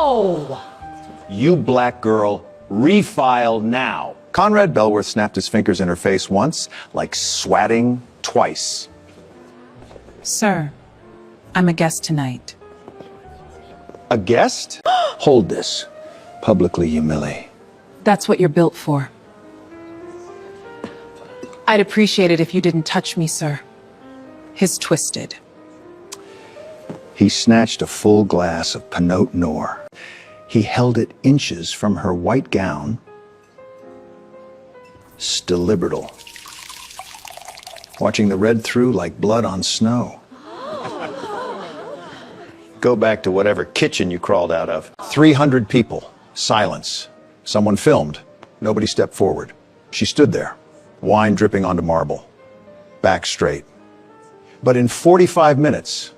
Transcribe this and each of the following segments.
No! You black girl, refile now. Conrad Bellworth snapped his fingers in her face once, like swatting twice. Sir, I'm a guest tonight. A guest? Hold this. Publicly humiliate. That's what you're built for. I'd appreciate it if you didn't touch me, sir. His twisted. He snatched a full glass of Pinot Noir. He held it inches from her white gown. Stilibertal. Watching the red through like blood on snow. Go back to whatever kitchen you crawled out of. 300 people. Silence. Someone filmed. Nobody stepped forward. She stood there, wine dripping onto marble. Back straight. But in 45 minutes,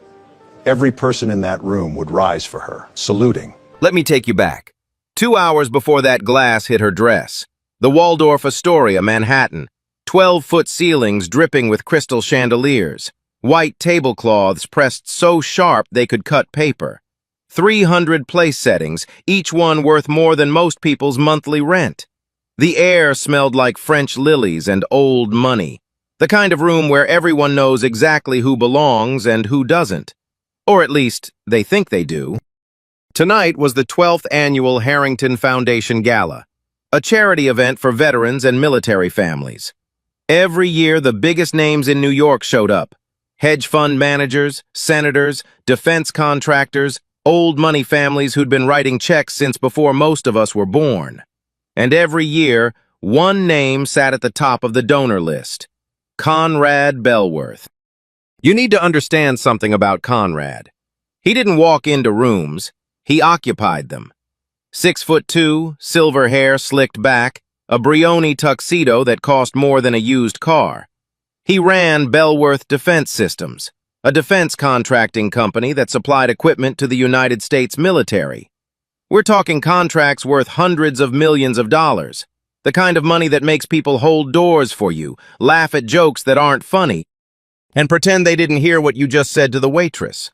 every person in that room would rise for her, saluting. Let me take you back. 2 hours before that glass hit her dress. The Waldorf Astoria, Manhattan. 12-foot ceilings dripping with crystal chandeliers. White tablecloths pressed so sharp they could cut paper. 300 place settings, each one worth more than most people's monthly rent. The air smelled like French lilies and old money. The kind of room where everyone knows exactly who belongs and who doesn't. Or at least, they think they do. Tonight was the 12th annual Harrington Foundation Gala, a charity event for veterans and military families. Every year, the biggest names in New York showed up. Hedge fund managers, senators, defense contractors, old money families who'd been writing checks since before most of us were born. And every year, one name sat at the top of the donor list. Conrad Bellworth. You need to understand something about Conrad. He didn't walk into rooms, he occupied them. 6'2", silver hair slicked back, a Brioni tuxedo that cost more than a used car. He ran Bellworth Defense Systems, a defense contracting company that supplied equipment to the United States military. We're talking contracts worth hundreds of millions of dollars, the kind of money that makes people hold doors for you, laugh at jokes that aren't funny, and pretend they didn't hear what you just said to the waitress.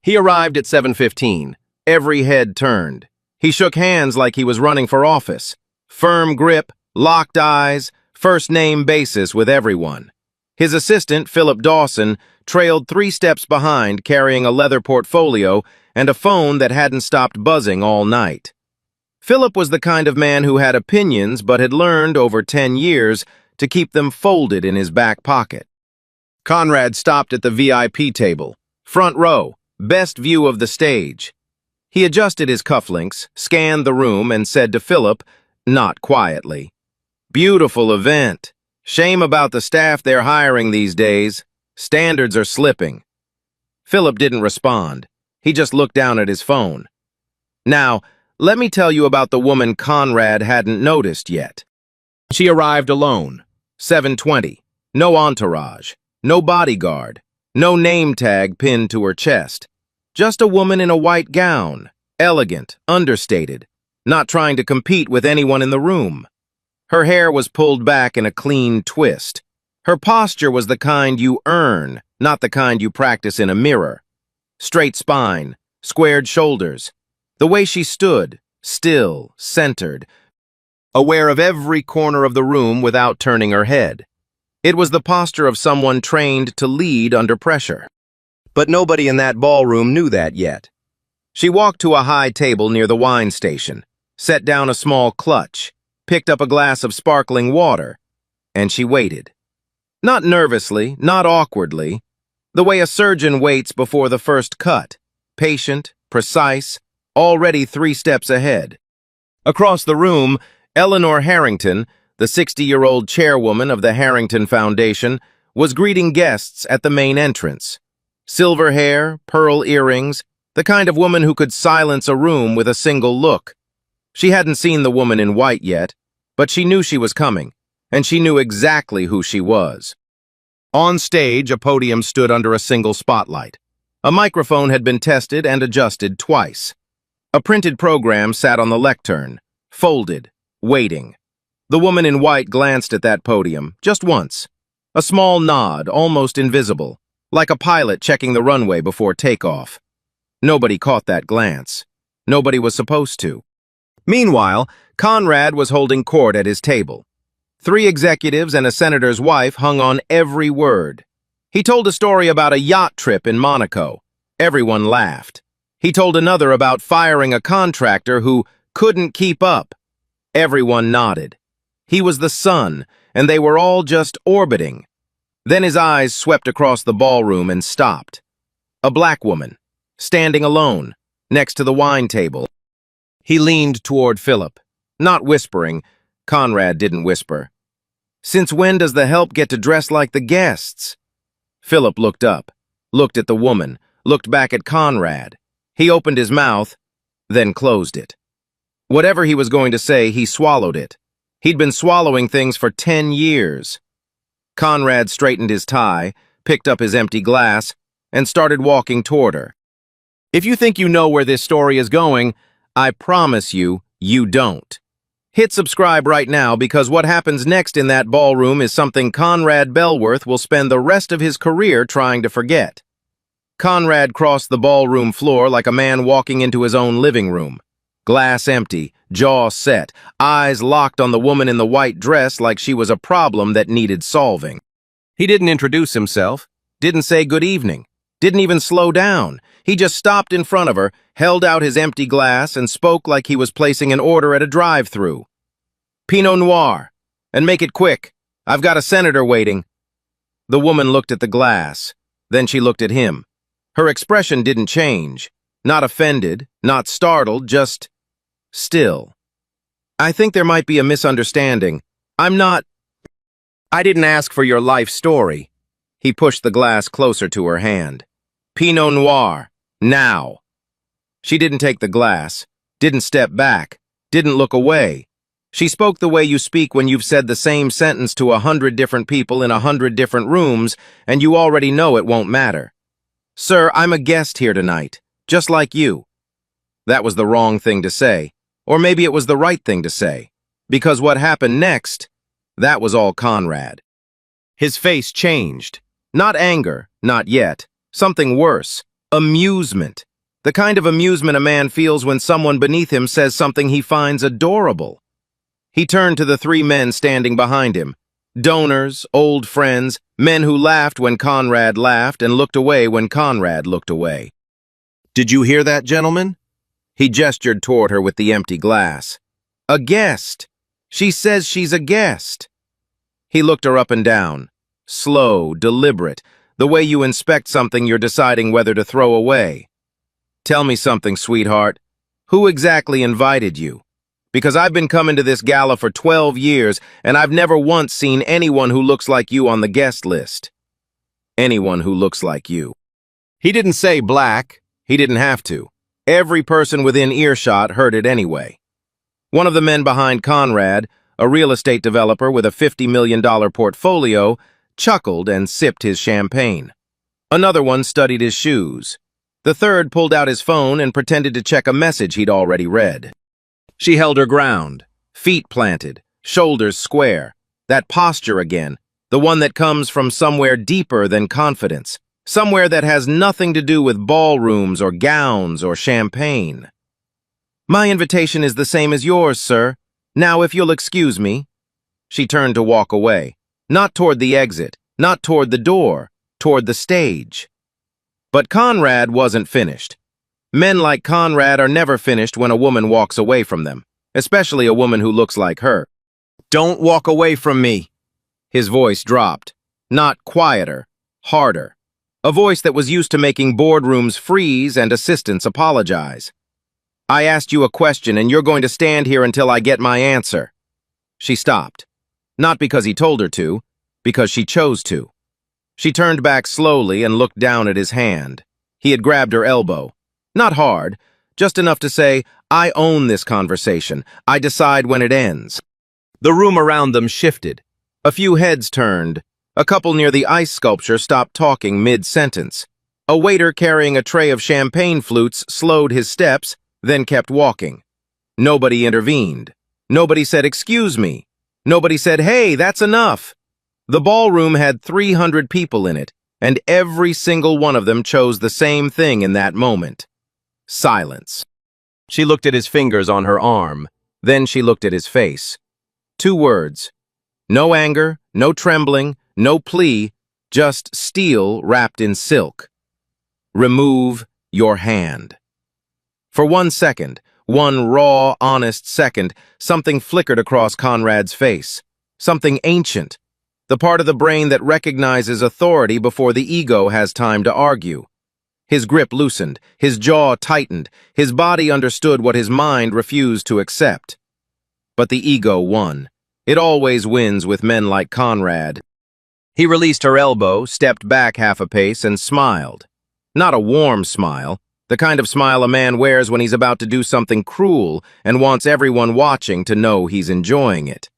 He arrived at 7:15. Every head turned. He shook hands like he was running for office. Firm grip, locked eyes, first-name basis with everyone. His assistant, Philip Dawson, trailed 3 steps behind, carrying a leather portfolio and a phone that hadn't stopped buzzing all night. Philip was the kind of man who had opinions but had learned over 10 years to keep them folded in his back pocket. Conrad stopped at the VIP table, front row, best view of the stage. He adjusted his cufflinks, scanned the room, and said to Philip, not quietly, "Beautiful event. Shame about the staff they're hiring these days. Standards are slipping." Philip didn't respond. He just looked down at his phone. Now, let me tell you about the woman Conrad hadn't noticed yet. She arrived alone. 7:20. No entourage. No bodyguard. No name tag pinned to her chest. Just a woman in a white gown. Elegant, understated. Not trying to compete with anyone in the room. Her hair was pulled back in a clean twist. Her posture was the kind you earn, not the kind you practice in a mirror. Straight spine, squared shoulders. The way she stood, still, centered, aware of every corner of the room without turning her head. It was the posture of someone trained to lead under pressure. But nobody in that ballroom knew that yet. She walked to a high table near the wine station, set down a small clutch, picked up a glass of sparkling water, and she waited. Not nervously, not awkwardly, the way a surgeon waits before the first cut, patient, precise, already 3 steps ahead. Across the room, Eleanor Harrington, the 60-year-old chairwoman of the Harrington Foundation, was greeting guests at the main entrance. Silver hair, pearl earrings, the kind of woman who could silence a room with a single look. She hadn't seen the woman in white yet, but she knew she was coming, and she knew exactly who she was. On stage, a podium stood under a single spotlight. A microphone had been tested and adjusted twice. A printed program sat on the lectern, folded, waiting. The woman in white glanced at that podium, just once. A small nod, almost invisible, like a pilot checking the runway before takeoff. Nobody caught that glance. Nobody was supposed to. Meanwhile, Conrad was holding court at his table. 3 executives and a senator's wife hung on every word. He told a story about a yacht trip in Monaco. Everyone laughed. He told another about firing a contractor who couldn't keep up. Everyone nodded. He was the sun, and they were all just orbiting. Then his eyes swept across the ballroom and stopped. A black woman, standing alone, next to the wine table. He leaned toward Philip, not whispering. Conrad didn't whisper. "Since when does the help get to dress like the guests?" Philip looked up, looked at the woman, looked back at Conrad. He opened his mouth, then closed it. Whatever he was going to say, he swallowed it. He'd been swallowing things for 10 years. Conrad straightened his tie, picked up his empty glass, and started walking toward her. If you think you know where this story is going, I promise you, you don't. Hit subscribe right now because what happens next in that ballroom is something Conrad Bellworth will spend the rest of his career trying to forget. Conrad crossed the ballroom floor like a man walking into his own living room. Glass empty, jaw set, eyes locked on the woman in the white dress like she was a problem that needed solving. He didn't introduce himself, didn't say good evening, didn't even slow down. He just stopped in front of her, held out his empty glass, and spoke like he was placing an order at a drive-thru. "Pinot Noir, and make it quick. I've got a senator waiting." The woman looked at the glass. Then she looked at him. Her expression didn't change. Not offended, not startled, just still. "I think there might be a misunderstanding. I didn't ask for your life story." He pushed the glass closer to her hand. "Pinot Noir, now." She didn't take the glass, didn't step back, didn't look away. She spoke the way you speak when you've said the same sentence to 100 different people in 100 different rooms, and you already know it won't matter. "Sir, I'm a guest here tonight, just like you." That was the wrong thing to say, or maybe it was the right thing to say, because what happened next, that was all Conrad. His face changed. Not anger, not yet. Something worse. Amusement. The kind of amusement a man feels when someone beneath him says something he finds adorable. He turned to the 3 men standing behind him. Donors, old friends, men who laughed when Conrad laughed and looked away when Conrad looked away. "Did you hear that, gentlemen?" He gestured toward her with the empty glass. "A guest. She says she's a guest." He looked her up and down. Slow, deliberate, the way you inspect something you're deciding whether to throw away. "Tell me something, sweetheart. Who exactly invited you? Because I've been coming to this gala for 12 years, and I've never once seen anyone who looks like you on the guest list." Anyone who looks like you. He didn't say black. He didn't have to. Every person within earshot heard it anyway. One of the men behind Conrad, a real estate developer with a $50 million portfolio, chuckled and sipped his champagne. Another one studied his shoes. The third pulled out his phone and pretended to check a message he'd already read. She held her ground, feet planted, shoulders square. That posture again, the one that comes from somewhere deeper than confidence, somewhere that has nothing to do with ballrooms or gowns or champagne. "My invitation is the same as yours, sir. Now, if you'll excuse me." She turned to walk away. Not toward the exit, not toward the door, toward the stage. But Conrad wasn't finished. Men like Conrad are never finished when a woman walks away from them, especially a woman who looks like her. "Don't walk away from me." His voice dropped. Not quieter, harder. A voice that was used to making boardrooms freeze and assistants apologize. "I asked you a question and you're going to stand here until I get my answer." She stopped. Not because he told her to, because she chose to. She turned back slowly and looked down at his hand. He had grabbed her elbow. Not hard, just enough to say, "I own this conversation. I decide when it ends." The room around them shifted. A few heads turned. A couple near the ice sculpture stopped talking mid-sentence. A waiter carrying a tray of champagne flutes slowed his steps, then kept walking. Nobody intervened. Nobody said, "Excuse me." Nobody said, "Hey, that's enough." The ballroom had 300 people in it, and every single one of them chose the same thing in that moment. Silence. She looked at his fingers on her arm. Then she looked at his face. 2 words. No anger, no trembling, no plea, just steel wrapped in silk. Remove your hand. For 1 second, one raw, honest second, something flickered across Conrad's face. Something ancient. The part of the brain that recognizes authority before the ego has time to argue. His grip loosened, his jaw tightened, his body understood what his mind refused to accept. But the ego won. It always wins with men like Conrad. He released her elbow, stepped back half a pace, and smiled. Not a warm smile, the kind of smile a man wears when he's about to do something cruel and wants everyone watching to know he's enjoying it.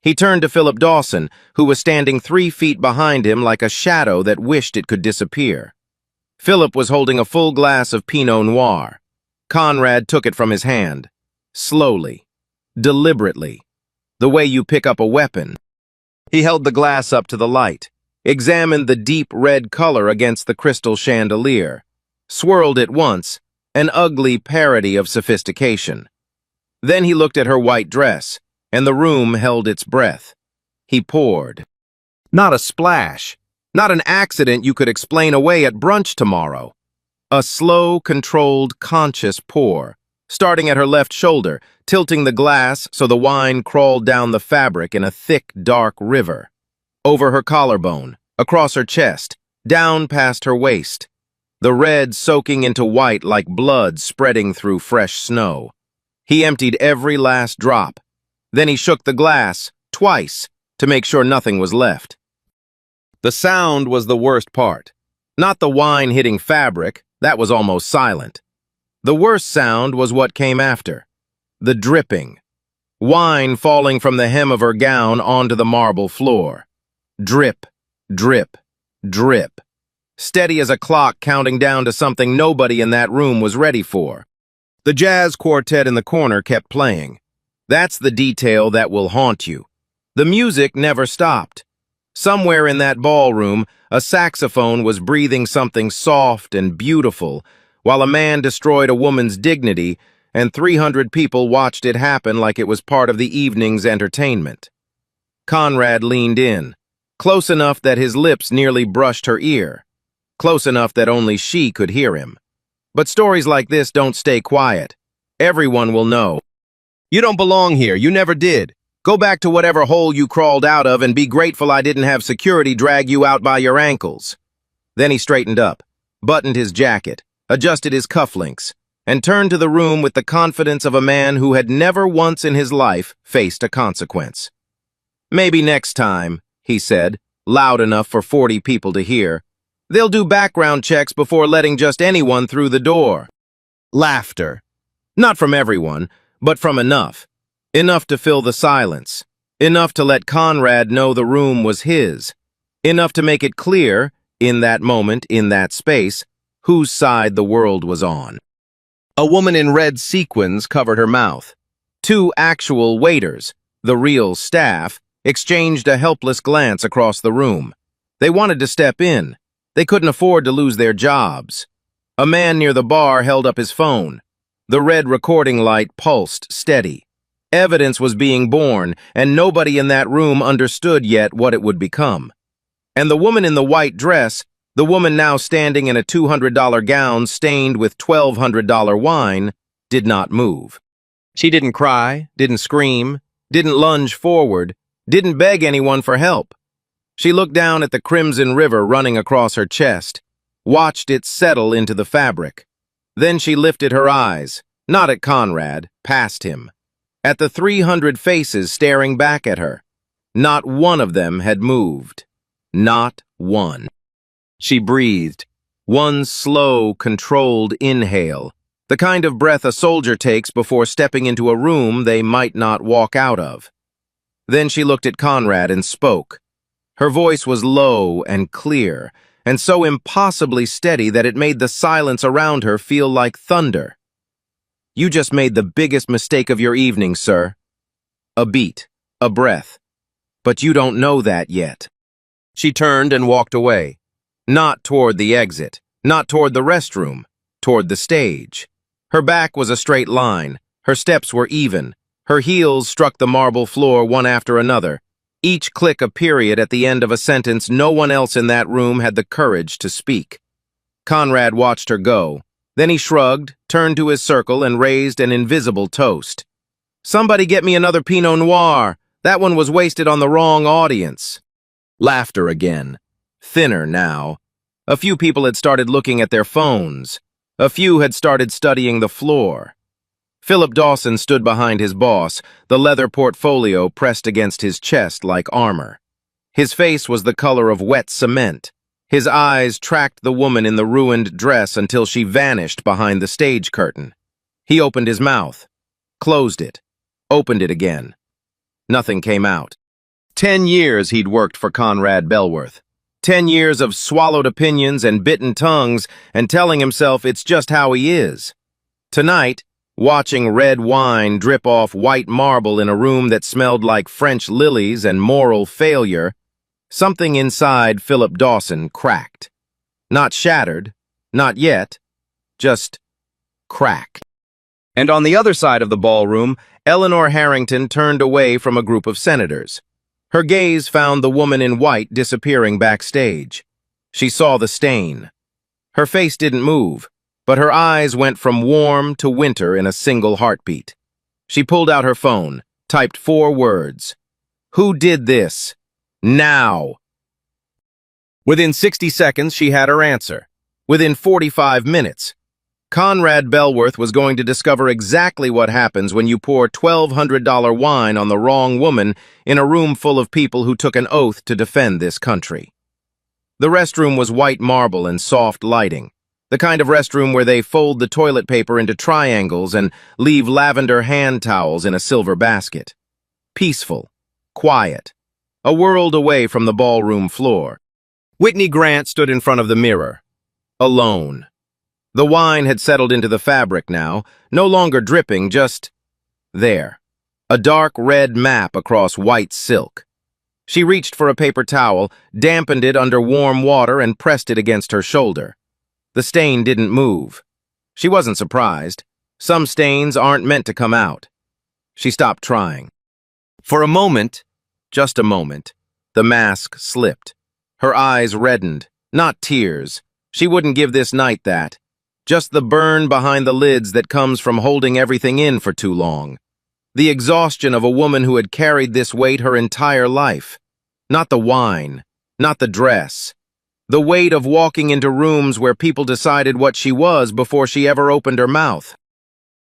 He turned to Philip Dawson, who was standing 3 feet behind him like a shadow that wished it could disappear. Philip was holding a full glass of Pinot Noir. Conrad took it from his hand. Slowly. Deliberately. The way you pick up a weapon. He held the glass up to the light, examined the deep red color against the crystal chandelier, swirled it once, an ugly parody of sophistication. Then he looked at her white dress, and the room held its breath. He poured. Not a splash. Not an accident you could explain away at brunch tomorrow. A slow, controlled, conscious pour, starting at her left shoulder, tilting the glass so the wine crawled down the fabric in a thick, dark river. Over her collarbone, across her chest, down past her waist. The red soaking into white like blood spreading through fresh snow. He emptied every last drop. Then he shook the glass, twice, to make sure nothing was left. The sound was the worst part. Not the wine hitting fabric, that was almost silent. The worst sound was what came after. The dripping. Wine falling from the hem of her gown onto the marble floor. Drip, drip, drip. Steady as a clock counting down to something nobody in that room was ready for. The jazz quartet in the corner kept playing. That's the detail that will haunt you. The music never stopped. Somewhere in that ballroom, a saxophone was breathing something soft and beautiful, while a man destroyed a woman's dignity, and 300 people watched it happen like it was part of the evening's entertainment. Conrad leaned in, close enough that his lips nearly brushed her ear, close enough that only she could hear him. But stories like this don't stay quiet. Everyone will know. You don't belong here, you never did. Go back to whatever hole you crawled out of and be grateful I didn't have security drag you out by your ankles. Then he straightened up, buttoned his jacket, adjusted his cufflinks, and turned to the room with the confidence of a man who had never once in his life faced a consequence. Maybe next time, he said, loud enough for 40 people to hear. They'll do background checks before letting just anyone through the door. Laughter. Not from everyone, but from enough. Enough to fill the silence. Enough to let Conrad know the room was his. Enough to make it clear, in that moment, in that space, whose side the world was on. A woman in red sequins covered her mouth. 2 actual waiters, the real staff, exchanged a helpless glance across the room. They wanted to step in. They couldn't afford to lose their jobs. A man near the bar held up his phone. The red recording light pulsed steady. Evidence was being born, and nobody in that room understood yet what it would become. And the woman in the white dress, the woman now standing in a $200 gown stained with $1,200 wine, did not move. She didn't cry, didn't scream, didn't lunge forward, didn't beg anyone for help. She looked down at the crimson river running across her chest, watched it settle into the fabric. Then she lifted her eyes, not at Conrad, past him. At the 300 faces staring back at her. Not one of them had moved. Not one. She breathed. One slow, controlled inhale. The kind of breath a soldier takes before stepping into a room they might not walk out of. Then she looked at Conrad and spoke. Her voice was low and clear, and so impossibly steady that it made the silence around her feel like thunder. You just made the biggest mistake of your evening, sir. A beat, a breath. But you don't know that yet. She turned and walked away. Not toward the exit, not toward the restroom, toward the stage. Her back was a straight line. Her steps were even. Her heels struck the marble floor one after another. Each click a period at the end of a sentence no one else in that room had the courage to speak. Conrad watched her go. Then he shrugged, turned to his circle, and raised an invisible toast. "Somebody get me another Pinot Noir. That one was wasted on the wrong audience." Laughter again. Thinner now. A few people had started looking at their phones. A few had started studying the floor. Philip Dawson stood behind his boss, the leather portfolio pressed against his chest like armor. His face was the color of wet cement. His eyes tracked the woman in the ruined dress until she vanished behind the stage curtain. He opened his mouth, closed it, opened it again. Nothing came out. 10 years he'd worked for Conrad Bellworth. 10 years of swallowed opinions and bitten tongues and telling himself it's just how he is. Tonight, watching red wine drip off white marble in a room that smelled like French lilies and moral failure, something inside Philip Dawson cracked. Not shattered, not yet, just cracked. And on the other side of the ballroom, Eleanor Harrington turned away from a group of senators. Her gaze found the woman in white disappearing backstage. She saw the stain. Her face didn't move, but her eyes went from warm to winter in a single heartbeat. She pulled out her phone, typed 4 words. "Who did this? Now!" Within 60 seconds, she had her answer. Within 45 minutes, Conrad Bellworth was going to discover exactly what happens when you pour $1,200 wine on the wrong woman in a room full of people who took an oath to defend this country. The restroom was white marble and soft lighting, the kind of restroom where they fold the toilet paper into triangles and leave lavender hand towels in a silver basket. Peaceful, quiet, a world away from the ballroom floor. Whitney Grant stood in front of the mirror, alone. The wine had settled into the fabric now, no longer dripping, just there. A dark red map across white silk. She reached for a paper towel, dampened it under warm water, and pressed it against her shoulder. The stain didn't move. She wasn't surprised. Some stains aren't meant to come out. She stopped trying. For a moment, just a moment, the mask slipped. Her eyes reddened, not tears. She wouldn't give this night that. Just the burn behind the lids that comes from holding everything in for too long. The exhaustion of a woman who had carried this weight her entire life. Not the wine, not the dress. The weight of walking into rooms where people decided what she was before she ever opened her mouth.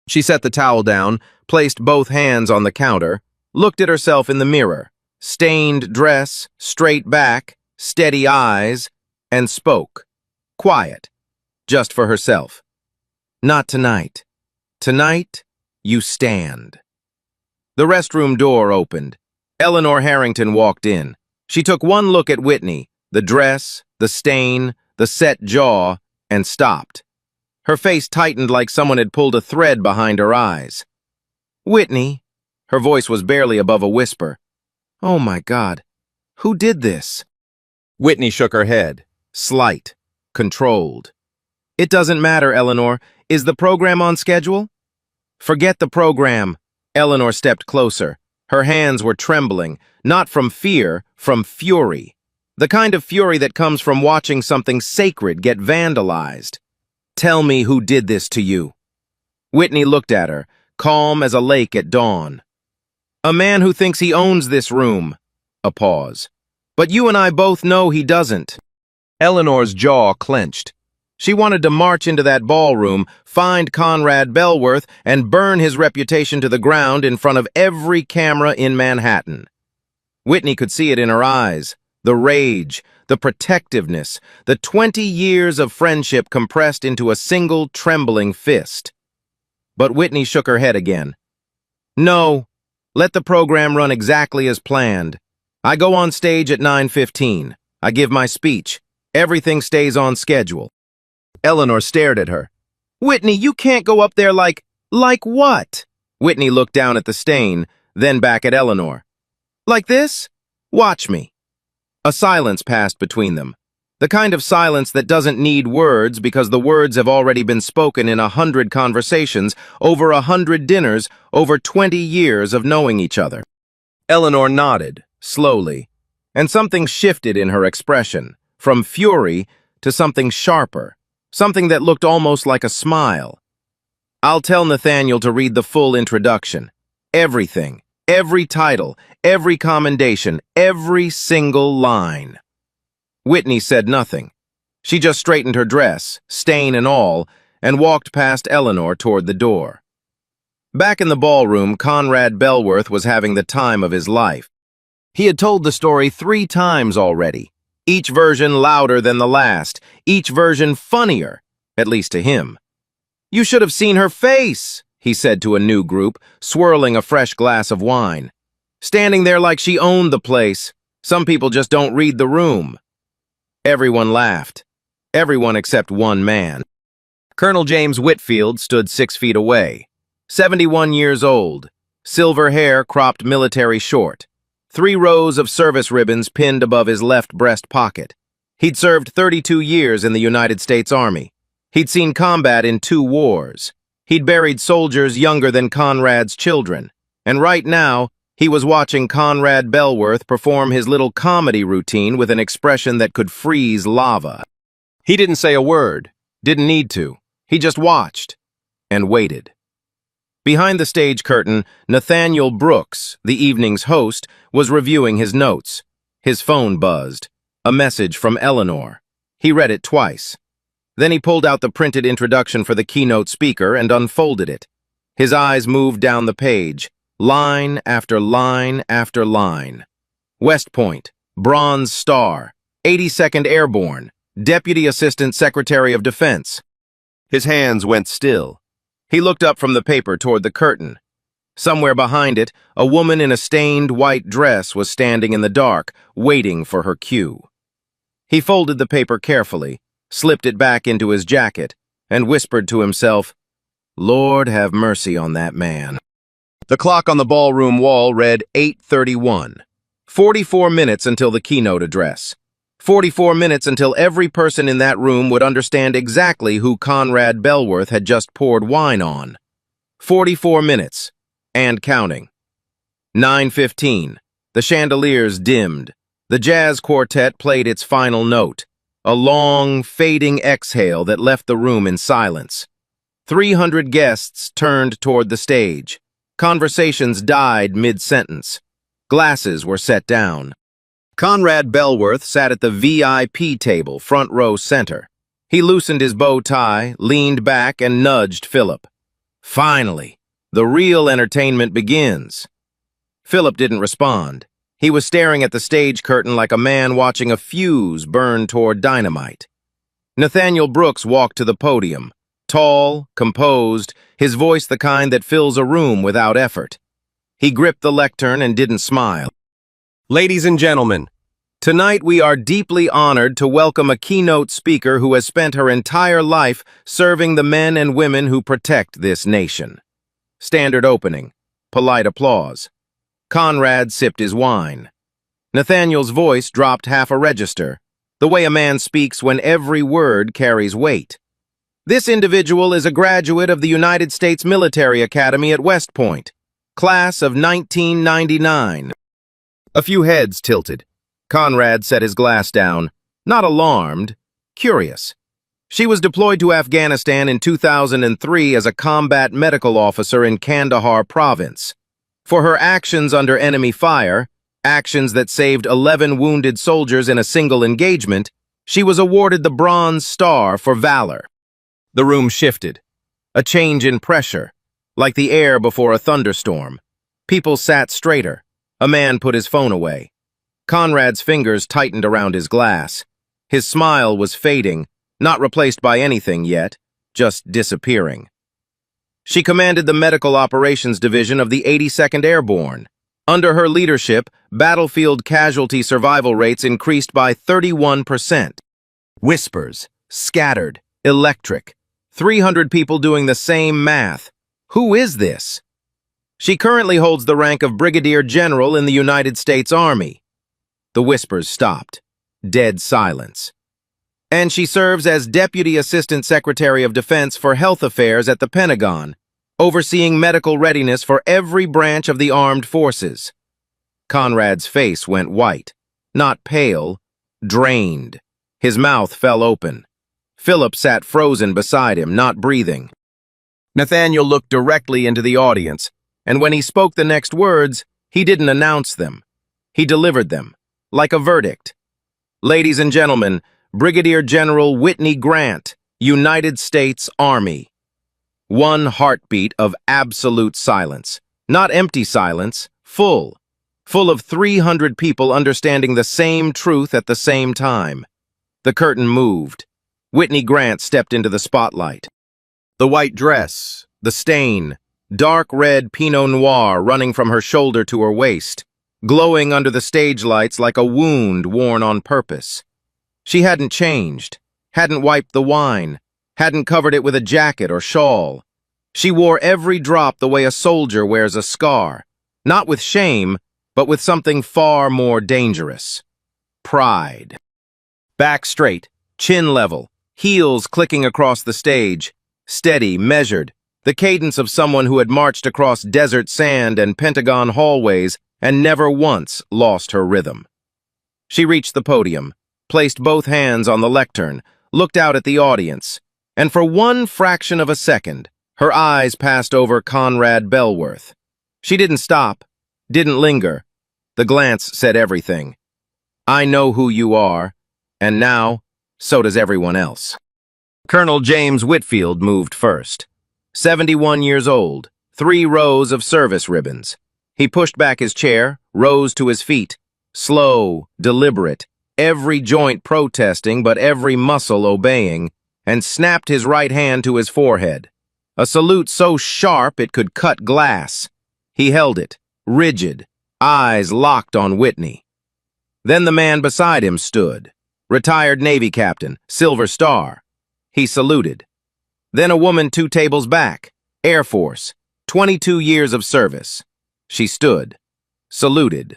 She set the towel down, placed both hands on the counter, looked at herself in the mirror, stained dress, straight back, steady eyes, and spoke. Quiet. Just for herself. "Not tonight. Tonight, you stand." The restroom door opened. Eleanor Harrington walked in. She took one look at Whitney, the dress, the stain, the set jaw, and stopped. Her face tightened like someone had pulled a thread behind her eyes. "Whitney," her voice was barely above a whisper. "Oh my God, who did this?" Whitney shook her head, slight, controlled. "It doesn't matter, Eleanor. Is the program on schedule?" "Forget the program." Eleanor stepped closer. Her hands were trembling, not from fear, from fury. The kind of fury that comes from watching something sacred get vandalized. "Tell me who did this to you." Whitney looked at her, calm as a lake at dawn. "A man who thinks he owns this room." A pause. "But you and I both know he doesn't." Eleanor's jaw clenched. She wanted to march into that ballroom, find Conrad Bellworth, and burn his reputation to the ground in front of every camera in Manhattan. Whitney could see it in her eyes, the rage, the protectiveness, the 20 years of friendship compressed into a single trembling fist. But Whitney shook her head again. "No, let the program run exactly as planned. I go on stage at 9:15. I give my speech. Everything stays on schedule." Eleanor stared at her. "Whitney, you can't go up there like what?" Whitney looked down at the stain, then back at Eleanor. "Like this? Watch me." A silence passed between them. The kind of silence that doesn't need words because the words have already been spoken in 100 conversations, over 100 dinners, over 20 years of knowing each other. Eleanor nodded, slowly, and something shifted in her expression, from fury to something sharper, something that looked almost like a smile. I'll tell Nathaniel to read the full introduction. Everything, every title, every commendation, every single line. Whitney said nothing. She just straightened her dress, stain and all, and walked past Eleanor toward the door. Back in the ballroom, Conrad Bellworth was having the time of his life. He had told the story 3 times already, each version louder than the last, each version funnier, at least to him. "You should have seen her face," he said to a new group, swirling a fresh glass of wine. "Standing there like she owned the place. Some people just don't read the room." Everyone laughed. Everyone except one man. Colonel James Whitfield stood 6 feet away. 71 years old. Silver hair cropped military short. 3 rows of service ribbons pinned above his left breast pocket. He'd served 32 years in the United States Army. He'd seen combat in 2 wars. He'd buried soldiers younger than Conrad's children. And right now, he was watching Conrad Bellworth perform his little comedy routine with an expression that could freeze lava. He didn't say a word, didn't need to. He just watched and waited. Behind the stage curtain, Nathaniel Brooks, the evening's host, was reviewing his notes. His phone buzzed. A message from Eleanor. He read it twice. Then he pulled out the printed introduction for the keynote speaker and unfolded it. His eyes moved down the page. Line after line after line. West Point, Bronze Star, 82nd Airborne, Deputy Assistant Secretary of Defense. His hands went still. He looked up from the paper toward the curtain. Somewhere behind it, a woman in a stained white dress was standing in the dark, waiting for her cue. He folded the paper carefully, slipped it back into his jacket, and whispered to himself, "Lord have mercy on that man." The clock on the ballroom wall read 8:31. 44 minutes until the keynote address. 44 minutes until every person in that room would understand exactly who Conrad Bellworth had just poured wine on. 44 minutes, and counting. 9:15. The chandeliers dimmed. The jazz quartet played its final note, a long, fading exhale that left the room in silence. 300 guests turned toward the stage. Conversations died mid-sentence. Glasses were set down. Conrad Bellworth sat at the VIP table, front row center. He loosened his bow tie, leaned back, and nudged Philip. Finally, the real entertainment begins. Philip didn't respond. He was staring at the stage curtain like a man watching a fuse burn toward dynamite. Nathaniel Brooks walked to the podium. Tall, composed, his voice the kind that fills a room without effort. He gripped the lectern and didn't smile. "Ladies and gentlemen, tonight we are deeply honored to welcome a keynote speaker who has spent her entire life serving the men and women who protect this nation." Standard opening. Polite applause. Conrad sipped his wine. Nathaniel's voice dropped half a register, the way a man speaks when every word carries weight. "This individual is a graduate of the United States Military Academy at West Point, class of 1999. A few heads tilted. Conrad set his glass down, not alarmed, curious. She was deployed to Afghanistan in 2003 as a combat medical officer in Kandahar province. For her actions under enemy fire, actions that saved 11 wounded soldiers in a single engagement, she was awarded the Bronze Star for valor. The room shifted. A change in pressure, like the air before a thunderstorm. People sat straighter. A man put his phone away. Conrad's fingers tightened around his glass. His smile was fading, not replaced by anything yet, just disappearing. She commanded the Medical Operations Division of the 82nd Airborne. Under her leadership, battlefield casualty survival rates increased by 31%. Whispers, scattered, electric. 300 people doing the same math. Who is this? She currently holds the rank of Brigadier General in the United States Army. The whispers stopped. Dead silence. And she serves as Deputy Assistant Secretary of Defense for Health Affairs at the Pentagon, overseeing medical readiness for every branch of the armed forces. Conrad's face went white, not pale, drained. His mouth fell open. Philip sat frozen beside him, not breathing. Nathaniel looked directly into the audience, and when he spoke the next words, he didn't announce them. He delivered them, like a verdict. Ladies and gentlemen, Brigadier General Whitney Grant, United States Army. One heartbeat of absolute silence. Not empty silence, full. Full of 300 people understanding the same truth at the same time. The curtain moved. Whitney Grant stepped into the spotlight. The white dress, the stain, dark red Pinot Noir running from her shoulder to her waist, glowing under the stage lights like a wound worn on purpose. She hadn't changed, hadn't wiped the wine, hadn't covered it with a jacket or shawl. She wore every drop the way a soldier wears a scar, not with shame, but with something far more dangerous. Pride. Back straight, chin level, heels clicking across the stage, steady, measured, the cadence of someone who had marched across desert sand and Pentagon hallways and never once lost her rhythm. She reached the podium, placed both hands on the lectern, looked out at the audience, and for one fraction of a second, her eyes passed over Conrad Bellworth. She didn't stop, didn't linger. The glance said everything. I know who you are, and now, so does everyone else. Colonel James Whitfield moved first. 71 years old, 3 rows of service ribbons. He pushed back his chair, rose to his feet. Slow, deliberate, every joint protesting but every muscle obeying, and snapped his right hand to his forehead. A salute so sharp it could cut glass. He held it, rigid, eyes locked on Whitney. Then the man beside him stood. Retired Navy captain, Silver Star. He saluted. Then a woman 2 tables back, Air Force, 22 years of service. She stood, saluted.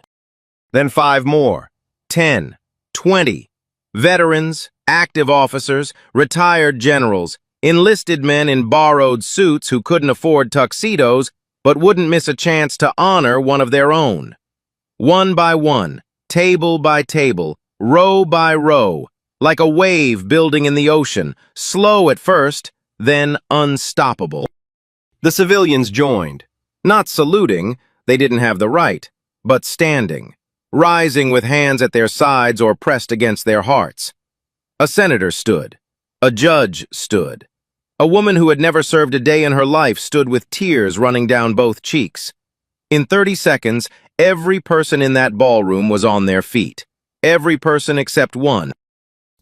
Then 5 more, 10, 20. Veterans, active officers, retired generals, enlisted men in borrowed suits who couldn't afford tuxedos but wouldn't miss a chance to honor one of their own. One by one, table by table, row by row, like a wave building in the ocean, slow at first, then unstoppable. The civilians joined, not saluting, they didn't have the right, but standing, rising with hands at their sides or pressed against their hearts. A senator stood. A judge stood. A woman who had never served a day in her life stood with tears running down both cheeks. In 30 seconds, every person in that ballroom was on their feet. Every person except one.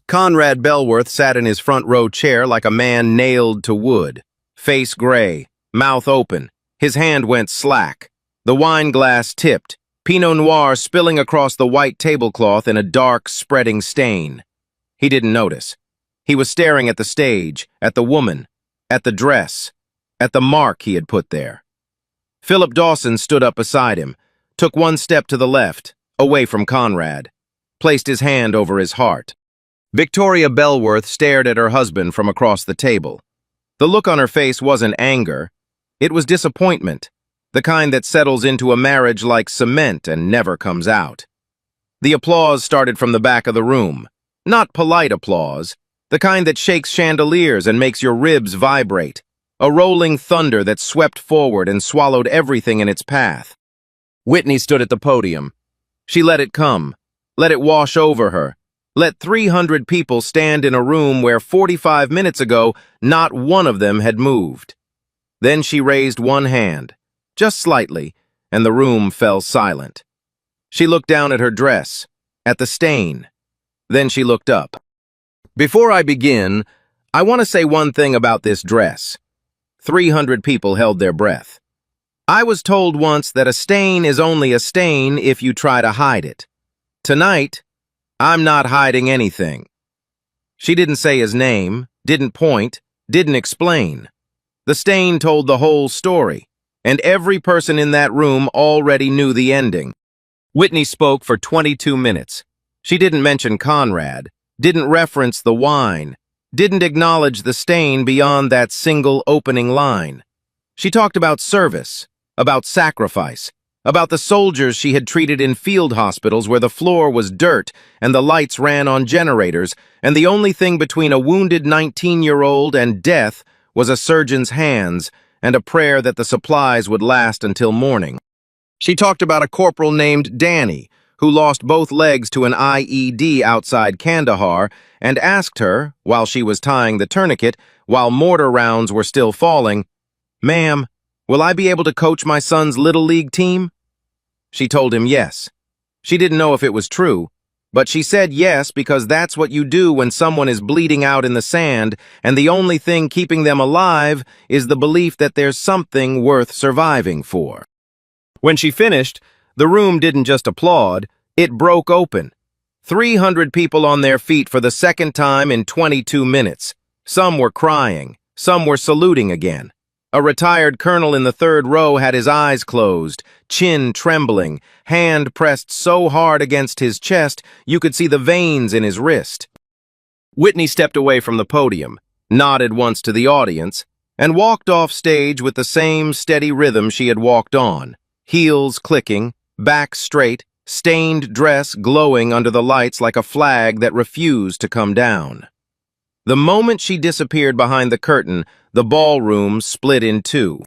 Conrad Bellworth sat in his front row chair like a man nailed to wood. Face gray, mouth open. His hand went slack. The wine glass tipped, Pinot Noir spilling across the white tablecloth in a dark, spreading stain. He didn't notice. He was staring at the stage, at the woman, at the dress, at the mark he had put there. Philip Dawson stood up beside him, took one step to the left, away from Conrad, placed his hand over his heart. Victoria Bellworth stared at her husband from across the table. The look on her face wasn't anger. It was disappointment, the kind that settles into a marriage like cement and never comes out. The applause started from the back of the room. Not polite applause, the kind that shakes chandeliers and makes your ribs vibrate. A rolling thunder that swept forward and swallowed everything in its path. Whitney stood at the podium. She let it come, let it wash over her. Let 300 people stand in a room where 45 minutes ago, not one of them had moved. Then she raised one hand, just slightly, and the room fell silent. She looked down at her dress, at the stain. Then she looked up. Before I begin, I want to say one thing about this dress. 300 people held their breath. I was told once that a stain is only a stain if you try to hide it. Tonight, I'm not hiding anything. She didn't say his name, didn't point, didn't explain. The stain told the whole story, and every person in that room already knew the ending. Whitney spoke for 22 minutes. She didn't mention Conrad, didn't reference the wine, didn't acknowledge the stain beyond that single opening line. She talked about service, about sacrifice, about the soldiers she had treated in field hospitals where the floor was dirt and the lights ran on generators, and the only thing between a wounded 19-year-old and death was a surgeon's hands and a prayer that the supplies would last until morning. She talked about a corporal named Danny, who lost both legs to an IED outside Kandahar, and asked her, while she was tying the tourniquet, while mortar rounds were still falling, "Ma'am, will I be able to coach my son's Little League team?" She told him yes. She didn't know if it was true, but she said yes because that's what you do when someone is bleeding out in the sand and the only thing keeping them alive is the belief that there's something worth surviving for. When she finished, the room didn't just applaud, it broke open. 300 people on their feet for the second time in 22 minutes. Some were crying, some were saluting again. A retired colonel in the third row had his eyes closed, chin trembling, hand pressed so hard against his chest you could see the veins in his wrist. Whitney stepped away from the podium, nodded once to the audience, and walked off stage with the same steady rhythm she had walked on, heels clicking, back straight, stained dress glowing under the lights like a flag that refused to come down. The moment she disappeared behind the curtain, the ballroom split in two.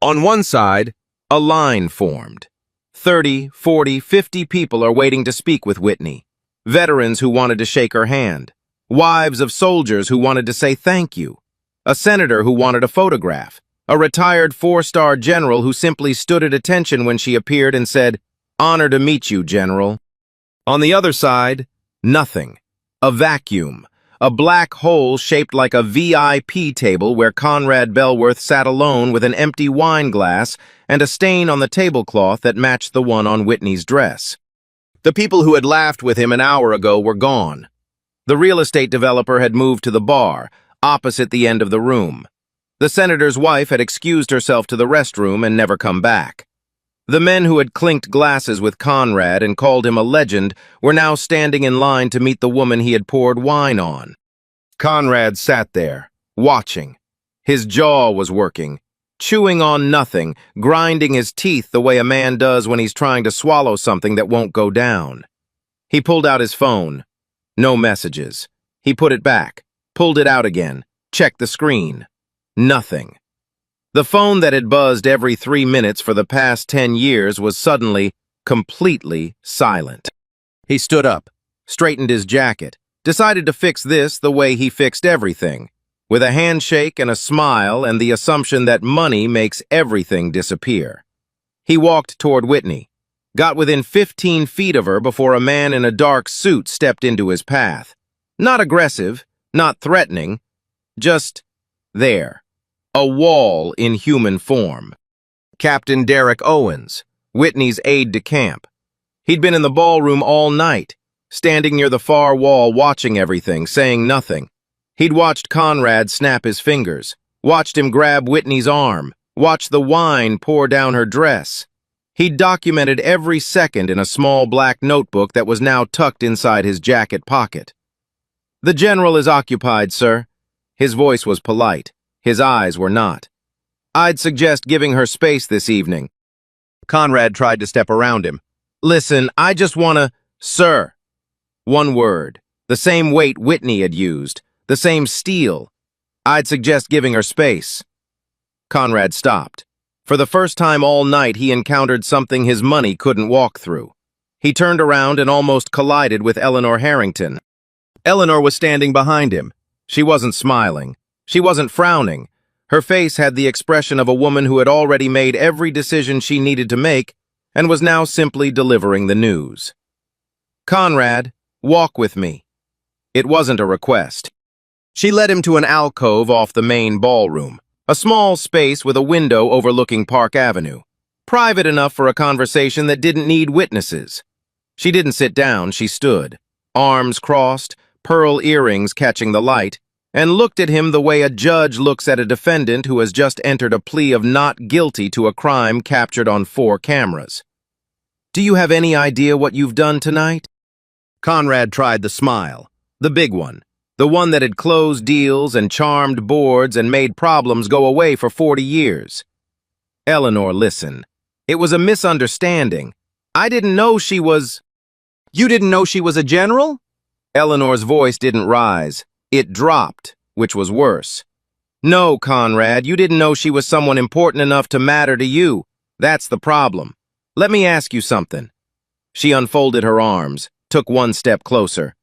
On one side, a line formed. 30, 40, 50 people are waiting to speak with Whitney. Veterans who wanted to shake her hand. Wives of soldiers who wanted to say thank you. A senator who wanted a photograph. A retired 4-star general who simply stood at attention when she appeared and said, "Honor to meet you, General." On the other side, nothing. A vacuum. A black hole shaped like a VIP table where Conrad Bellworth sat alone with an empty wine glass and a stain on the tablecloth that matched the one on Whitney's dress. The people who had laughed with him an hour ago were gone. The real estate developer had moved to the bar, opposite the end of the room. The senator's wife had excused herself to the restroom and never come back. The men who had clinked glasses with Conrad and called him a legend were now standing in line to meet the woman he had poured wine on. Conrad sat there, watching. His jaw was working, chewing on nothing, grinding his teeth the way a man does when he's trying to swallow something that won't go down. He pulled out his phone. No messages. He put it back, pulled it out again, checked the screen. Nothing. The phone that had buzzed every 3 minutes for the past 10 years was suddenly, completely silent. He stood up, straightened his jacket, decided to fix this the way he fixed everything, with a handshake and a smile and the assumption that money makes everything disappear. He walked toward Whitney, got within 15 feet of her before a man in a dark suit stepped into his path. Not aggressive, not threatening, just there. A wall in human form. Captain Derek Owens, Whitney's aide-de-camp. He'd been in the ballroom all night, standing near the far wall watching everything, saying nothing. He'd watched Conrad snap his fingers, watched him grab Whitney's arm, watched the wine pour down her dress. He'd documented every second in a small black notebook that was now tucked inside his jacket pocket. "The general is occupied, sir." His voice was polite. His eyes were not. "I'd suggest giving her space this evening." Conrad tried to step around him. "Listen, I just wanna—" "Sir." One word. The same weight Whitney had used. The same steel. "I'd suggest giving her space." Conrad stopped. For the first time all night, he encountered something his money couldn't walk through. He turned around and almost collided with Eleanor Harrington. Eleanor was standing behind him. She wasn't smiling. She wasn't frowning. Her face had the expression of a woman who had already made every decision she needed to make and was now simply delivering the news. "Conrad, walk with me." It wasn't a request. She led him to an alcove off the main ballroom, a small space with a window overlooking Park Avenue, private enough for a conversation that didn't need witnesses. She didn't sit down, she stood, arms crossed, pearl earrings catching the light, and looked at him the way a judge looks at a defendant who has just entered a plea of not guilty to a crime captured on 4 cameras. "Do you have any idea what you've done tonight?" Conrad tried the smile, The big one. The one that had closed deals and charmed boards and made problems go away for 40 years. Eleanor, listen. It was a misunderstanding. I didn't know she was... You didn't know she was a general? Eleanor's voice didn't rise. It dropped, which was worse. No, Conrad, you didn't know she was someone important enough to matter to you. That's the problem. Let me ask you something. She unfolded her arms, took one step closer.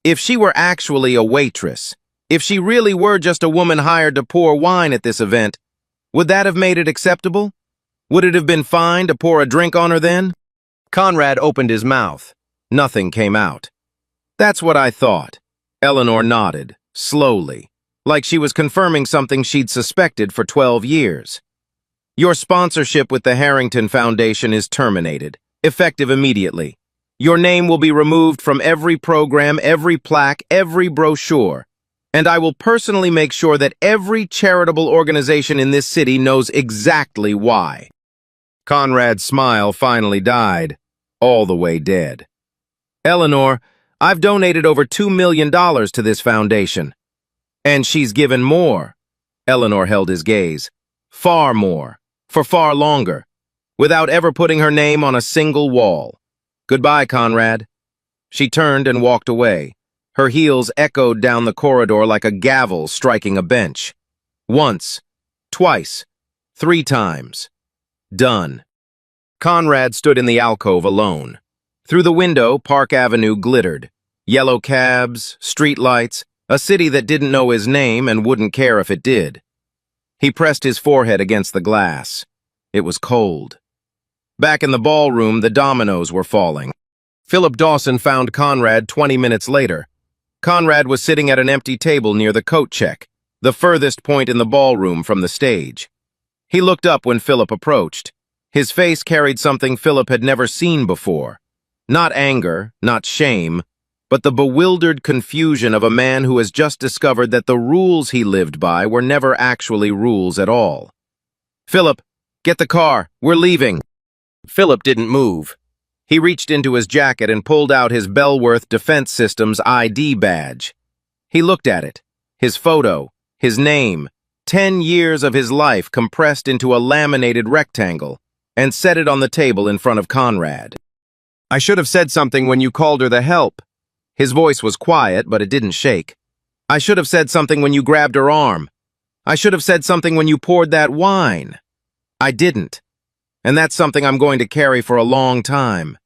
If she were actually a waitress, if she really were just a woman hired to pour wine at this event, would that have made it acceptable? Would it have been fine to pour a drink on her then? Conrad opened his mouth. Nothing came out. That's what I thought. Eleanor nodded, slowly, like she was confirming something she'd suspected for 12 years. Your sponsorship with the Harrington Foundation is terminated, effective immediately. Your name will be removed from every program, every plaque, every brochure. And I will personally make sure that every charitable organization in this city knows exactly why. Conrad's smile finally died, all the way dead. Eleanor, I've donated over $2 million to this foundation. And she's given more. Eleanor held his gaze. Far more. For far longer. Without ever putting her name on a single wall. Goodbye, Conrad. She turned and walked away. Her heels echoed down the corridor like a gavel striking a bench. Once. Twice. 3 times. Done. Conrad stood in the alcove alone. Through the window, Park Avenue glittered. Yellow cabs, streetlights, a city that didn't know his name and wouldn't care if it did. He pressed his forehead against the glass. It was cold. Back in the ballroom, the dominoes were falling. Philip Dawson found Conrad 20 minutes later. Conrad was sitting at an empty table near the coat check, the furthest point in the ballroom from the stage. He looked up when Philip approached. His face carried something Philip had never seen before. Not anger, not shame, but the bewildered confusion of a man who has just discovered that the rules he lived by were never actually rules at all. Philip, get the car, we're leaving. Philip didn't move. He reached into his jacket and pulled out his Bellworth Defense Systems ID badge. He looked at it, his photo, his name, 10 years of his life compressed into a laminated rectangle, and set it on the table in front of Conrad. I should have said something when you called her the help. His voice was quiet, but it didn't shake. I should have said something when you grabbed her arm. I should have said something when you poured that wine. I didn't. And that's something I'm going to carry for a long time.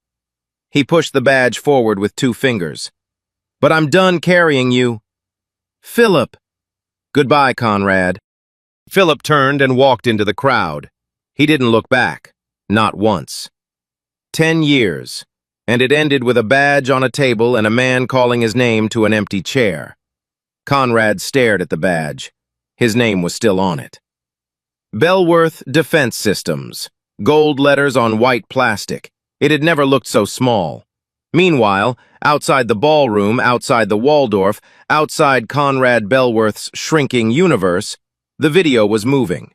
He pushed the badge forward with 2 fingers. But I'm done carrying you. Philip. Goodbye, Conrad. Philip turned and walked into the crowd. He didn't look back. Not once. 10 years. And it ended with a badge on a table and a man calling his name to an empty chair. Conrad stared at the badge. His name was still on it. Bellworth Defense Systems. Gold letters on white plastic. It had never looked so small. Meanwhile, outside the ballroom, outside the Waldorf, outside Conrad Bellworth's shrinking universe, the video was moving.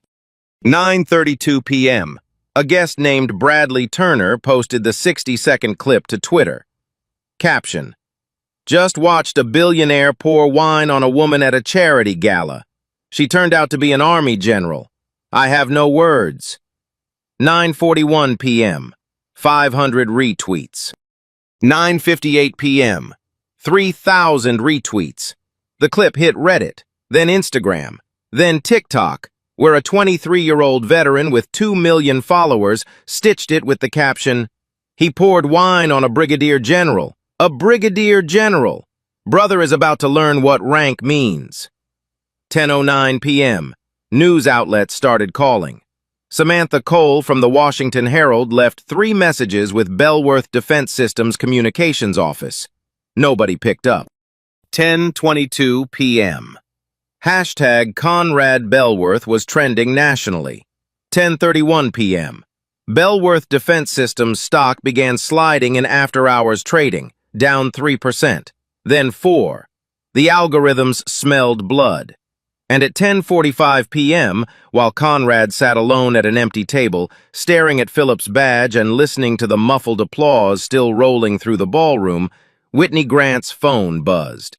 9:32 p.m. A guest named Bradley Turner posted the 60-second clip to Twitter. Caption: Just watched a billionaire pour wine on a woman at a charity gala. She turned out to be an army general. I have no words. 9:41 p.m. 500 retweets. 9:58 p.m. 3,000 retweets. The clip hit Reddit, then Instagram, then TikTok, where a 23-year-old veteran with 2 million followers stitched it with the caption, "He poured wine on a brigadier general. A brigadier general. Brother is about to learn what rank means." 10:09 p.m. News outlets started calling. Samantha Cole from the Washington Herald left 3 messages with Bellworth Defense Systems communications office. Nobody picked up. 10:22 p.m. Hashtag Conrad Bellworth was trending nationally. 10:31 p.m. Bellworth Defense Systems stock began sliding in after-hours trading, down 3%, then 4%. The algorithms smelled blood. And at 10:45 p.m., while Conrad sat alone at an empty table, staring at Philip's badge and listening to the muffled applause still rolling through the ballroom, Whitney Grant's phone buzzed.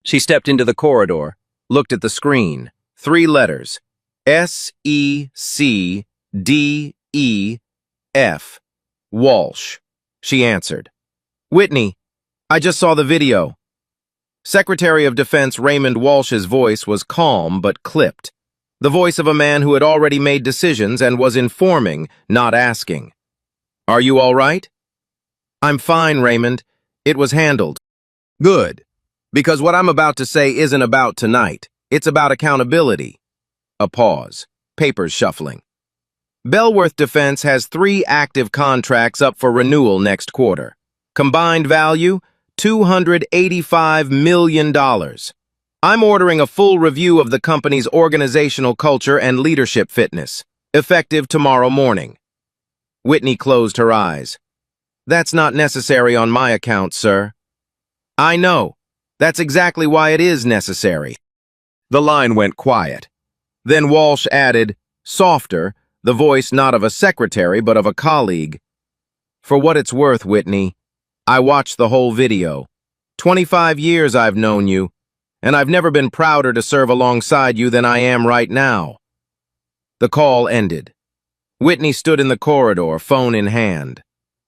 She stepped into the corridor, looked at the screen. 3 letters. S-E-C-D-E-F. Walsh. She answered. Whitney, I just saw the video. Secretary of Defense Raymond Walsh's voice was calm but clipped. The voice of a man who had already made decisions and was informing, not asking. Are you all right? I'm fine, Raymond. It was handled. Good. Because what I'm about to say isn't about tonight. It's about accountability. A pause. Papers shuffling. Bellworth Defense has 3 active contracts up for renewal next quarter. Combined value, $285 million. I'm ordering a full review of the company's organizational culture and leadership fitness, effective tomorrow morning. Whitney closed her eyes. That's not necessary on my account, sir. I know. That's exactly why it is necessary. The line went quiet. Then Walsh added, softer, the voice not of a secretary but of a colleague. For what it's worth, Whitney, I watched the whole video. 25 years I've known you, and I've never been prouder to serve alongside you than I am right now. The call ended. Whitney stood in the corridor, phone in hand.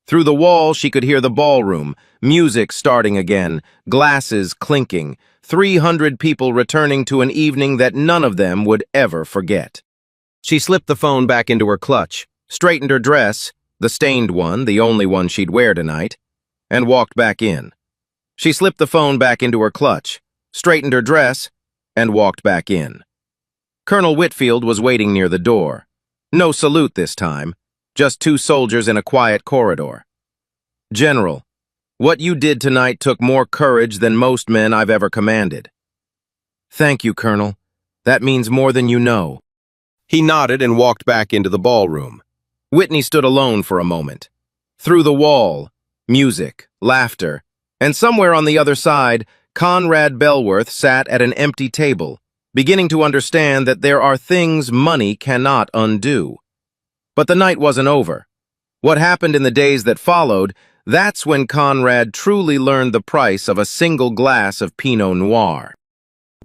Through the wall, she could hear the ballroom, music starting again, glasses clinking, 300 people returning to an evening that none of them would ever forget. She slipped the phone back into her clutch, straightened her dress, the stained one, the only one she'd wear tonight, and walked back in. She slipped the phone back into her clutch, straightened her dress, and walked back in. Colonel Whitfield was waiting near the door. No salute this time, just 2 soldiers in a quiet corridor. General, what you did tonight took more courage than most men I've ever commanded. Thank you, Colonel. That means more than you know. He nodded and walked back into the ballroom. Whitney stood alone for a moment. Through the wall, music, laughter, and somewhere on the other side, Conrad Bellworth sat at an empty table, beginning to understand that there are things money cannot undo. But the night wasn't over. What happened in the days that followed, that's when Conrad truly learned the price of a single glass of Pinot Noir.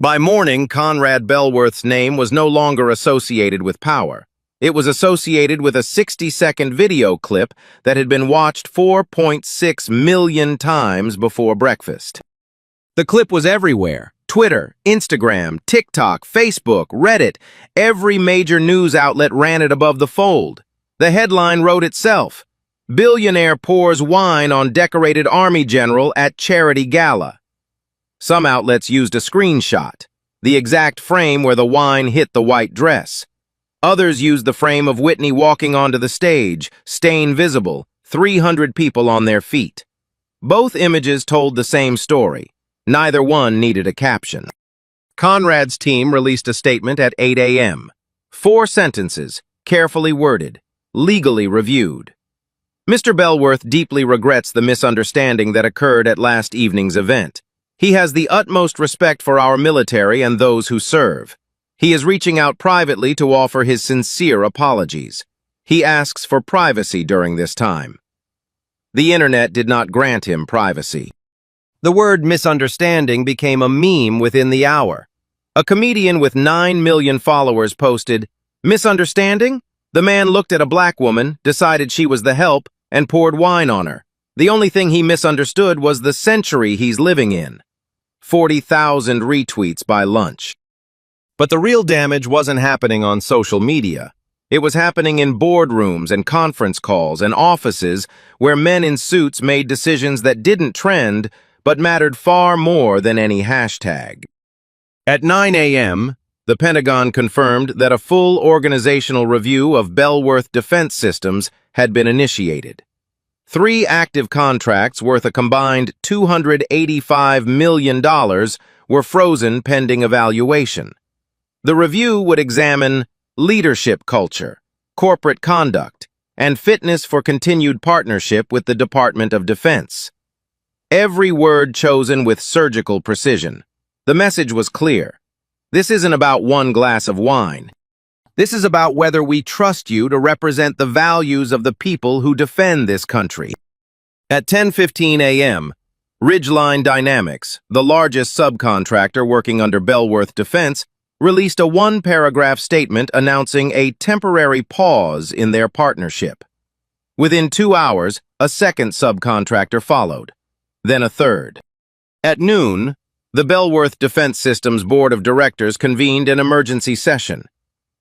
By morning, Conrad Bellworth's name was no longer associated with power. It was associated with a 60-second video clip that had been watched 4.6 million times before breakfast. The clip was everywhere. Twitter, Instagram, TikTok, Facebook, Reddit, every major news outlet ran it above the fold. The headline wrote itself. Billionaire pours wine on decorated army general at charity gala. Some outlets used a screenshot, the exact frame where the wine hit the white dress. Others used the frame of Whitney walking onto the stage, stain visible, 300 people on their feet. Both images told the same story. Neither one needed a caption. Conrad's team released a statement at 8 a.m. 4 sentences, carefully worded, legally reviewed. Mr. Bellworth deeply regrets the misunderstanding that occurred at last evening's event. He has the utmost respect for our military and those who serve. He is reaching out privately to offer his sincere apologies. He asks for privacy during this time. The internet did not grant him privacy. The word misunderstanding became a meme within the hour. A comedian with 9 million followers posted, "Misunderstanding? The man looked at a black woman, decided she was the help, and poured wine on her. The only thing he misunderstood was the century he's living in." 40,000 retweets by lunch. But the real damage wasn't happening on social media. It was happening in boardrooms and conference calls and offices where men in suits made decisions that didn't trend but mattered far more than any hashtag. At 9 a.m., the Pentagon confirmed that a full organizational review of Bellworth Defense Systems had been initiated. 3 active contracts worth a combined $285 million were frozen pending evaluation. The review would examine leadership culture, corporate conduct, and fitness for continued partnership with the Department of Defense. Every word chosen with surgical precision. The message was clear. This isn't about one glass of wine. This is about whether we trust you to represent the values of the people who defend this country. At 10:15 a.m., Ridgeline Dynamics, the largest subcontractor working under Bellworth Defense, released a one-paragraph statement announcing a temporary pause in their partnership. Within 2 hours, a second subcontractor followed, then a third. At noon, the Bellworth Defense Systems Board of Directors convened an emergency session.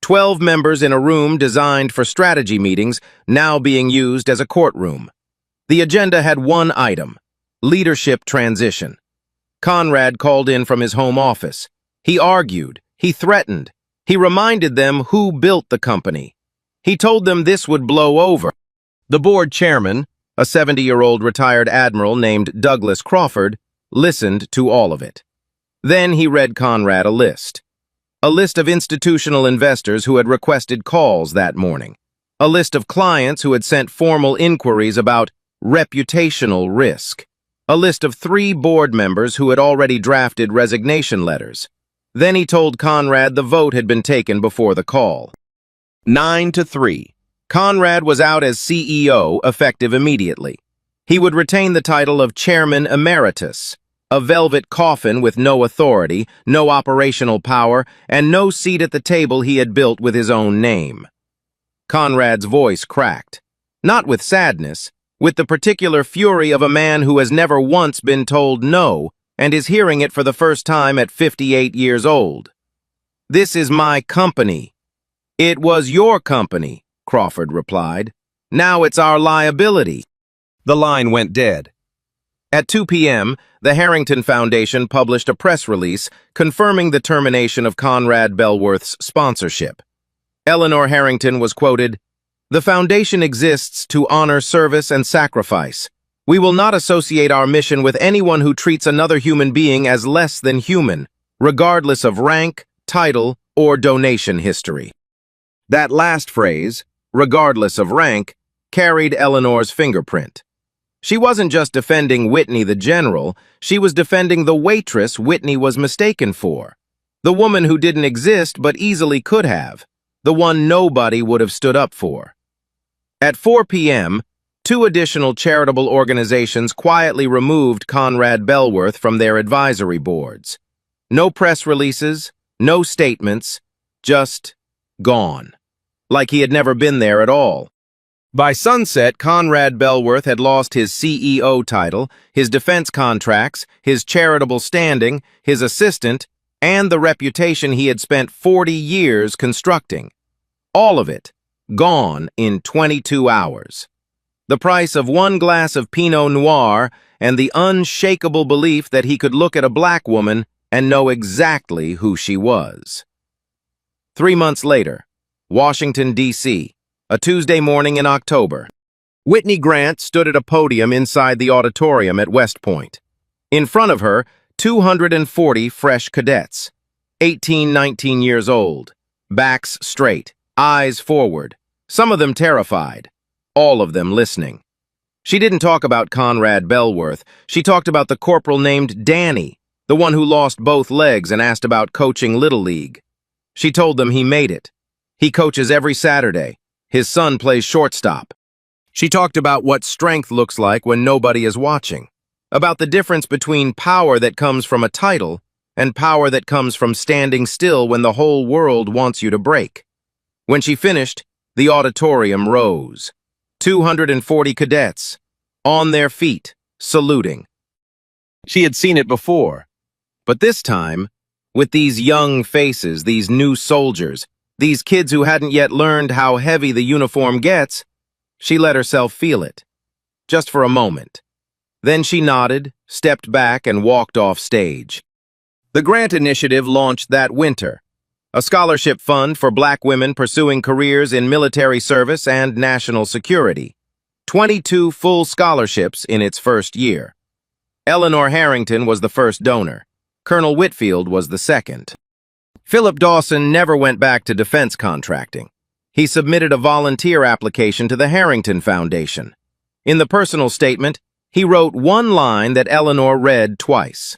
12 members in a room designed for strategy meetings, now being used as a courtroom. The agenda had one item: leadership transition. Conrad called in from his home office. He argued, he threatened, he reminded them who built the company. He told them this would blow over. The board chairman, a 70-year-old retired admiral named Douglas Crawford, listened to all of it. Then he read Conrad a list of institutional investors who had requested calls that morning, a list of clients who had sent formal inquiries about reputational risk, a list of 3 board members who had already drafted resignation letters. Then he told Conrad the vote had been taken before the call. 9-3. Conrad was out as CEO, effective immediately. He would retain the title of Chairman Emeritus, a velvet coffin with no authority, no operational power, and no seat at the table he had built with his own name. Conrad's voice cracked, not with sadness, with the particular fury of a man who has never once been told no and is hearing it for the first time at 58 years old. "This is my company." "It was your company," Crawford replied. "Now it's our liability." The line went dead. At 2 p.m., the Harrington Foundation published a press release confirming the termination of Conrad Bellworth's sponsorship. Eleanor Harrington was quoted, "The foundation exists to honor service and sacrifice. We will not associate our mission with anyone who treats another human being as less than human, regardless of rank, title, or donation history." That last phrase, regardless of rank, carried Eleanor's fingerprint. She wasn't just defending Whitney the general, she was defending the waitress Whitney was mistaken for. The woman who didn't exist but easily could have. The one nobody would have stood up for. At 4 p.m., 2 additional charitable organizations quietly removed Conrad Bellworth from their advisory boards. No press releases, no statements, just gone. Like he had never been there at all. By sunset, Conrad Bellworth had lost his CEO title, his defense contracts, his charitable standing, his assistant, and the reputation he had spent 40 years constructing. All of it gone in 22 hours. The price of 1 glass of Pinot Noir and the unshakable belief that he could look at a black woman and know exactly who she was. 3 months later, Washington, D.C., a Tuesday morning in October. Whitney Grant stood at a podium inside the auditorium at West Point. In front of her, 240 fresh cadets, 18, 19 years old, backs straight, eyes forward, some of them terrified, all of them listening. She didn't talk about Conrad Bellworth. She talked about the corporal named Danny, the one who lost both legs and asked about coaching Little League. She told them he made it. He coaches every Saturday. His son plays shortstop. She talked about what strength looks like when nobody is watching, about the difference between power that comes from a title and power that comes from standing still when the whole world wants you to break. When she finished, the auditorium rose. 240 cadets, on their feet, saluting. She had seen it before, but this time, with these young faces, these new soldiers, these kids who hadn't yet learned how heavy the uniform gets, she let herself feel it, just for a moment. Then she nodded, stepped back, and walked off stage. The Grant Initiative launched that winter, a scholarship fund for black women pursuing careers in military service and national security. 22 full scholarships in its first year. Eleanor Harrington was the first donor. Colonel Whitfield was the second. Philip Dawson never went back to defense contracting. He submitted a volunteer application to the Harrington Foundation. In the personal statement, he wrote one line that Eleanor read twice.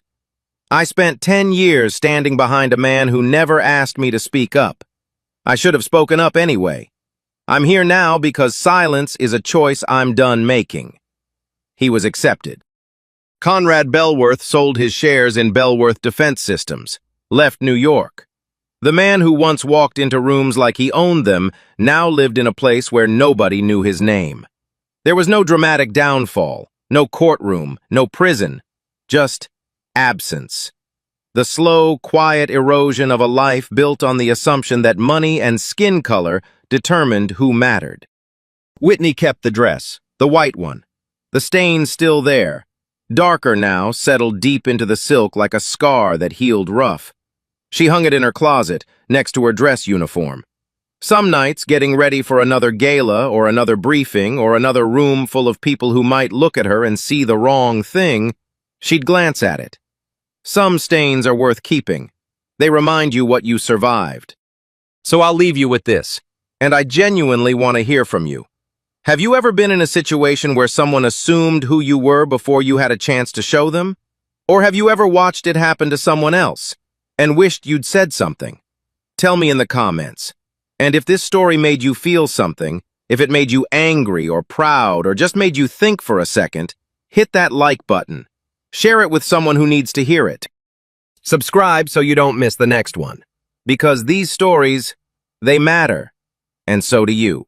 "I spent 10 years standing behind a man who never asked me to speak up. I should have spoken up anyway. I'm here now because silence is a choice I'm done making." He was accepted. Conrad Bellworth sold his shares in Bellworth Defense Systems, left New York. The man who once walked into rooms like he owned them now lived in a place where nobody knew his name. There was no dramatic downfall, no courtroom, no prison, just absence. The slow, quiet erosion of a life built on the assumption that money and skin color determined who mattered. Whitney kept the dress, the white one. The stains still there, darker now, settled deep into the silk like a scar that healed rough. She hung it in her closet, next to her dress uniform. Some nights, getting ready for another gala or another briefing or another room full of people who might look at her and see the wrong thing, she'd glance at it. Some stains are worth keeping. They remind you what you survived. So I'll leave you with this, and I genuinely want to hear from you. Have you ever been in a situation where someone assumed who you were before you had a chance to show them? Or have you ever watched it happen to someone else and wished you'd said something? Tell me in the comments. And if this story made you feel something, if it made you angry or proud or just made you think for a second, hit that like button. Share it with someone who needs to hear it. Subscribe so you don't miss the next one. Because these stories, they matter. And so do you.